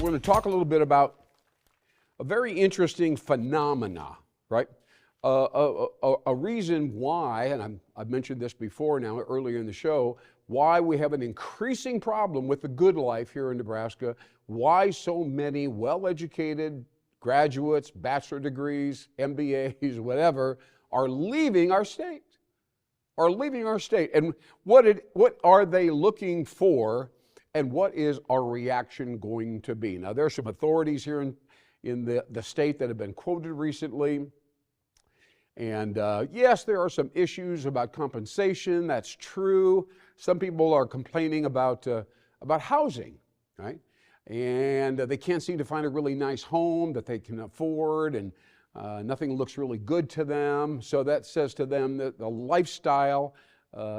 we're going to talk a little bit about a very interesting phenomena, right? A reason why, and I've mentioned this before now earlier in the show, why we have an increasing problem with the good life here in Nebraska, why so many well-educated graduates, bachelor degrees, MBAs, whatever, are leaving our state. And what are they looking for, and what is our reaction going to be? Now, there are some authorities here in the state that have been quoted recently. And yes, there are some issues about compensation. That's true. Some people are complaining about housing, right? And they can't seem to find a really nice home that they can afford, and nothing looks really good to them. So that says to them that the lifestyle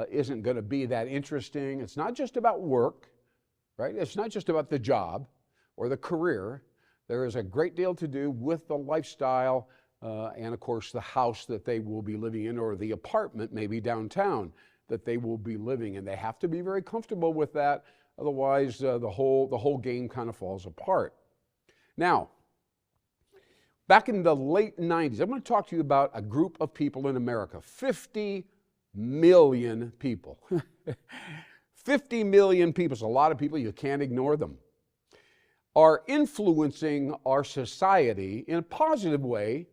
isn't going to be that interesting. It's not just about work, right? It's not just about the job or the career. There is a great deal to do with the lifestyle and, of course, the house that they will be living in, or the apartment maybe downtown that they will be living in. They have to be very comfortable with that. Otherwise, the whole game kind of falls apart. Now, back in the late 90s, I'm going to talk to you about a group of people in America, 50 million people. 50 million people, it's a lot of people, you can't ignore them, are influencing our society in a positive way,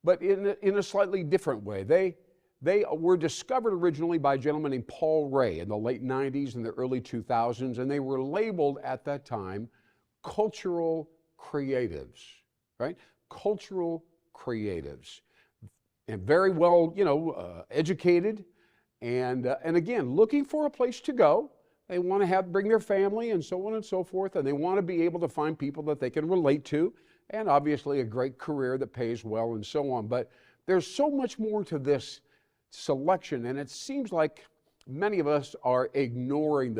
but in a slightly different way. They were discovered originally by a gentleman named Paul Ray in the late 90s and the early 2000s, and they were labeled at that time cultural creatives, right? Cultural creatives, and very well, educated, and again, looking for a place to go. They want to bring their family and so on and so forth, and they want to be able to find people that they can relate to, and obviously a great career that pays well and so on. But there's so much more to this selection, and it seems like many of us are ignoring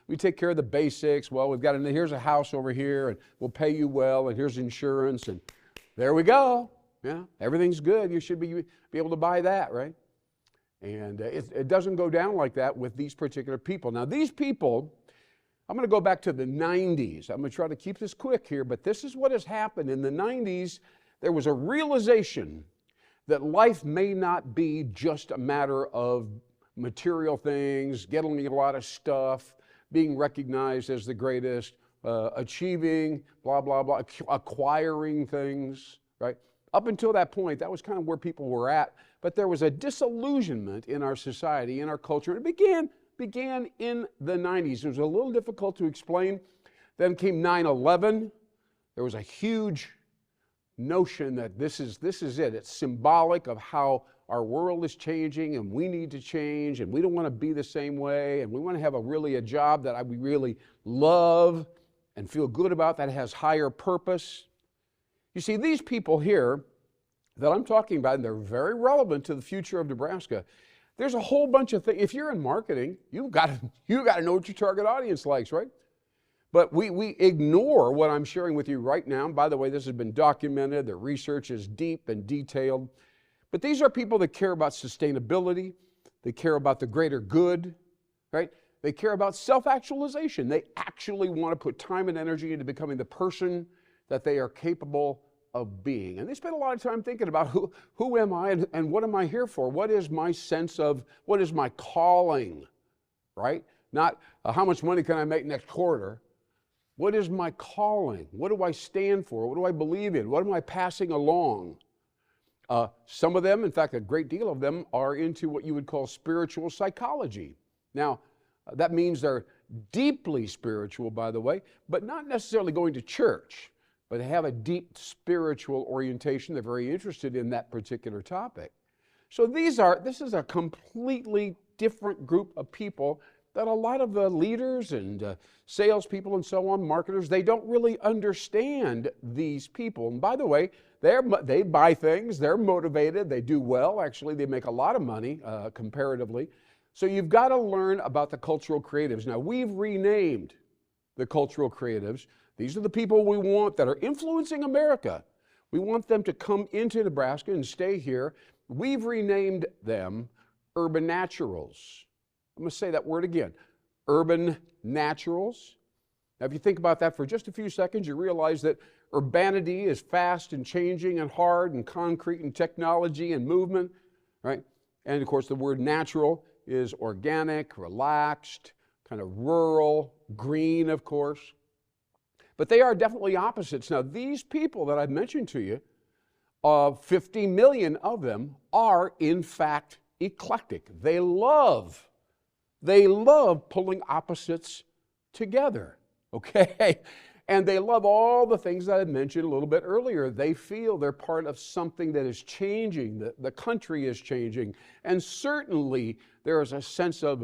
we take care of the basics. Well, here's a house over here, and we'll pay you well, and here's insurance, and there we go. Yeah, everything's good. You should be able to buy that, right? And it doesn't go down like that with these particular people. Now, these people, I'm going to go back to the 90s. I'm going to try to keep this quick here, but this is what has happened. In the 90s, there was a realization that life may not be just a matter of material things, getting a lot of stuff, being recognized as the greatest, achieving, blah, blah, blah, acquiring things, right? Up until that point, that was kind of where people were at, but there was a disillusionment in our society, in our culture. It began in the 90s. It was a little difficult to explain. Then came 9/11. There was a huge notion that this is it. It's symbolic of how our world is changing, and we need to change, and we don't want to be the same way, and we want to have a job that we really love and feel good about, that has higher purpose. You see, these people here that I'm talking about, and they're very relevant to the future of Nebraska, there's a whole bunch of things. If you're in marketing, you've got to know what your target audience likes, right? But we ignore what I'm sharing with you right now. And by the way, this has been documented. The research is deep and detailed. But these are people that care about sustainability. They care about the greater good, right? They care about self-actualization. They actually want to put time and energy into becoming the person that they are capable of being. And they spend a lot of time thinking about who am I and what am I here for? What is my sense of, what is my calling, right? Not how much money can I make next quarter. What is my calling? What do I stand for? What do I believe in? What am I passing along? Some of them, in fact, a great deal of them, are into what you would call spiritual psychology. Now, that means they're deeply spiritual, by the way, but not necessarily going to church, but they have a deep spiritual orientation. They're very interested in that particular topic. So this is a completely different group of people that a lot of the leaders and salespeople and so on, marketers, they don't really understand these people. And by the way, they buy things, they're motivated, they do well. Actually, they make a lot of money comparatively. So you've got to learn about the cultural creatives. Now, we've renamed the cultural creatives. These are the people we want that are influencing America. We want them to come into Nebraska and stay here. We've renamed them urban naturals. I'm going to say that word again. Urban naturals. Now, if you think about that for just a few seconds, you realize that urbanity is fast and changing and hard and concrete and technology and movement, right? And of course, the word natural is organic, relaxed, kind of rural, green, of course. But they are definitely opposites. Now, these people that I've mentioned to you, 50 million of them are, in fact, eclectic. They love pulling opposites together, okay? And they love all the things that I mentioned a little bit earlier. They feel they're part of something that is changing, the country is changing, and certainly there is a sense of,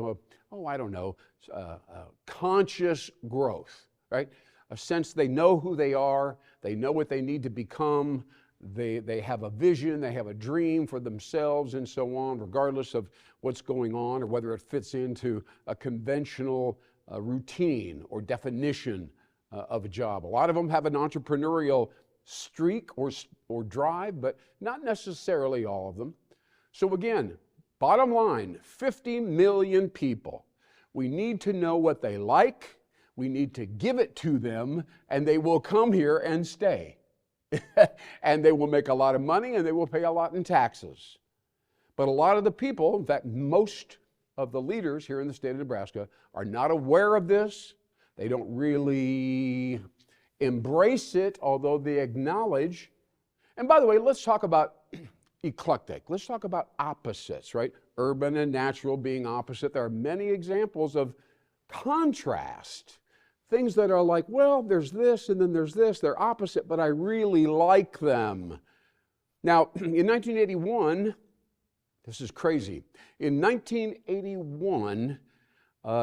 conscious growth, right? A sense they know who they are, they know what they need to become, they have a vision, they have a dream for themselves and so on, regardless of what's going on or whether it fits into a conventional routine or definition of a job. A lot of them have an entrepreneurial streak or drive, but not necessarily all of them. So again, bottom line, 50 million people. We need to know what they like, we need to give it to them, and they will come here and stay. And they will make a lot of money and they will pay a lot in taxes. But a lot of the people, in fact, most of the leaders here in the state of Nebraska are not aware of this. They don't really embrace it, although they acknowledge. And by the way, let's talk about eclectic. Let's talk about opposites, right? Urban and natural being opposite. There are many examples of contrast. Things that are like, well, there's this and then there's this. They're opposite, but I really like them. Now, in 1981, this is crazy. In 1981,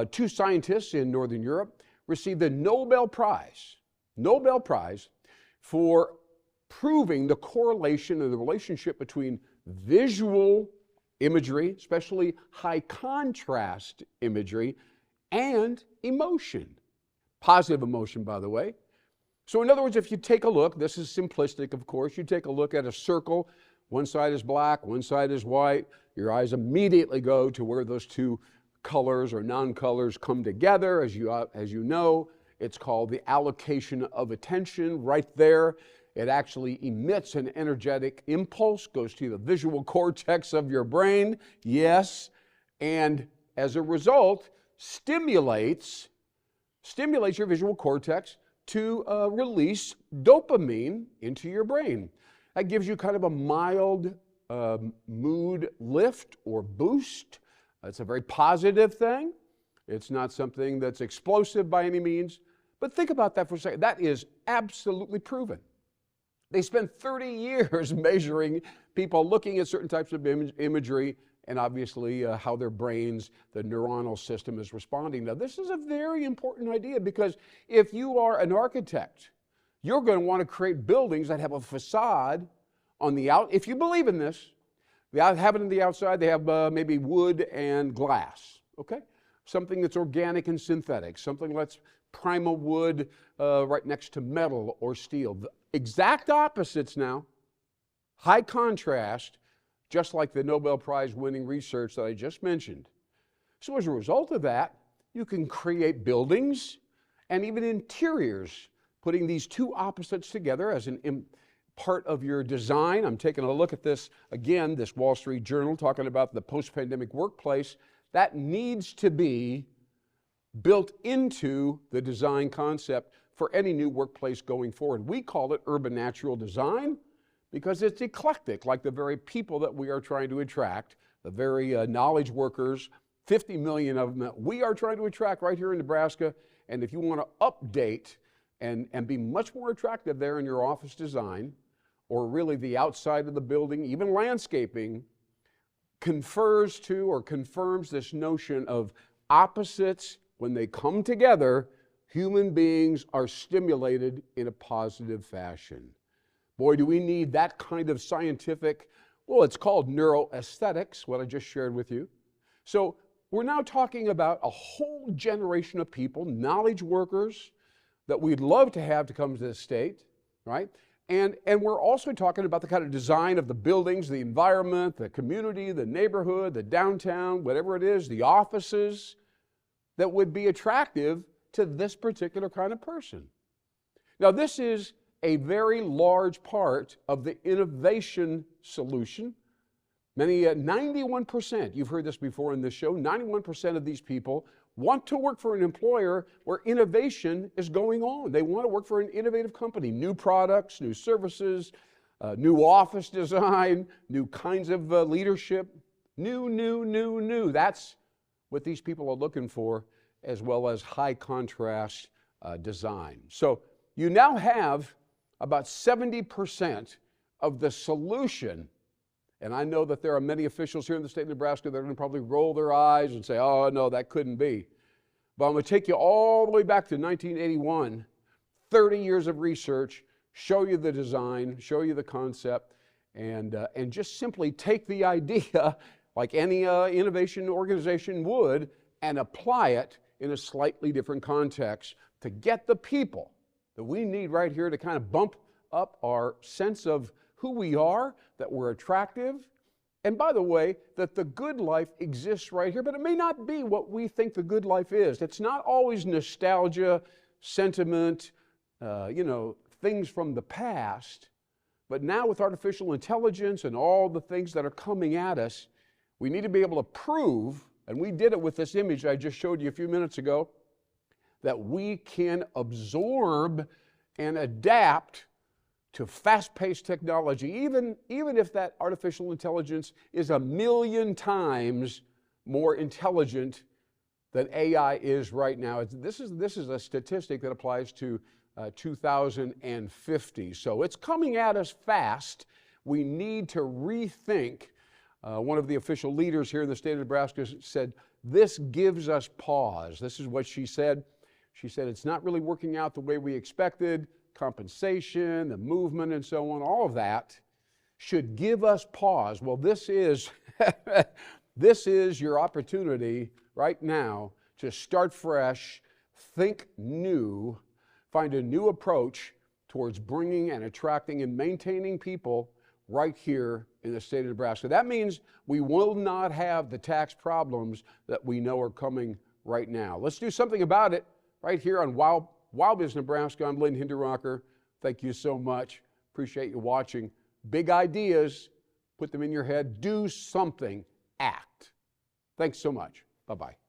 two scientists in Northern Europe received the Nobel Prize for proving the correlation and the relationship between visual imagery, especially high contrast imagery, and emotion. Positive emotion, by the way. So in other words, if you take a look, this is simplistic, of course, you take a look at a circle, one side is black, one side is white, your eyes immediately go to where those two colors or non-colors come together. As you know, it's called the allocation of attention right there. It actually emits an energetic impulse, goes to the visual cortex of your brain, yes, and as a result, stimulates your visual cortex to release dopamine into your brain. That gives you kind of a mild mood lift or boost. It's a very positive thing. It's not something that's explosive by any means. But think about that for a second. That is absolutely proven. They spent 30 years measuring people looking at certain types of imagery and obviously how their brains, the neuronal system is responding. Now, this is a very important idea because if you are an architect, you're going to want to create buildings that have a facade on the out. If you believe in this, they have it on the outside, they have maybe wood and glass, okay? Something that's organic and synthetic, something that's primal wood right next to metal or steel. The exact opposites now, high contrast, just like the Nobel Prize winning research that I just mentioned. So as a result of that, you can create buildings and even interiors, putting these two opposites together as an part of your design. I'm taking a look at this, again, this Wall Street Journal talking about the post-pandemic workplace. That needs to be built into the design concept for any new workplace going forward. We call it urban natural design because it's eclectic, like the very people that we are trying to attract, the very knowledge workers, 50 million of them that we are trying to attract right here in Nebraska. And if you want to update and be much more attractive there in your office design, or really the outside of the building, even landscaping, confers to or confirms this notion of opposites. When they come together, human beings are stimulated in a positive fashion. Boy, do we need that kind of scientific, well, it's called neuroaesthetics, what I just shared with you. So we're now talking about a whole generation of people, knowledge workers, that we'd love to have to come to this state, right? And we're also talking about the kind of design of the buildings, the environment, the community, the neighborhood, the downtown, whatever it is, the offices, that would be attractive to this particular kind of person. Now, this is a very large part of the innovation solution. 91%, you've heard this before in this show, 91% of these people want to work for an employer where innovation is going on. They want to work for an innovative company, new products, new services, new office design, new kinds of leadership, new. That's what these people are looking for, as well as high contrast design. So you now have about 70% of the solution. And I know that there are many officials here in the state of Nebraska that are going to probably roll their eyes and say, oh, no, that couldn't be. But I'm going to take you all the way back to 1981, 30 years of research, show you the design, show you the concept, and just simply take the idea, like any innovation organization would, and apply it in a slightly different context to get the people that we need right here to kind of bump up our sense of who we are, that we're attractive, and by the way, that the good life exists right here, but it may not be what we think the good life is. It's not always nostalgia, sentiment, things from the past, but now with artificial intelligence and all the things that are coming at us, we need to be able to prove, and we did it with this image I just showed you a few minutes ago, that we can absorb and adapt to fast-paced technology, even if that artificial intelligence is 1,000,000 times more intelligent than AI is right now. This is a statistic that applies to 2050. So it's coming at us fast. We need to rethink. One of the official leaders here in the state of Nebraska said, this gives us pause. This is what she said. She said, it's not really working out the way we expected. Compensation, the movement, and so on, all of that should give us pause. Well, this is your opportunity right now to start fresh, think new, find a new approach towards bringing and attracting and maintaining people right here in the state of Nebraska. That means we will not have the tax problems that we know are coming right now. Let's do something about it right here on WowBiz Nebraska. I'm Lynn Hinderaker. Thank you so much. Appreciate you watching. Big ideas, put them in your head. Do something. Act. Thanks so much. Bye-bye.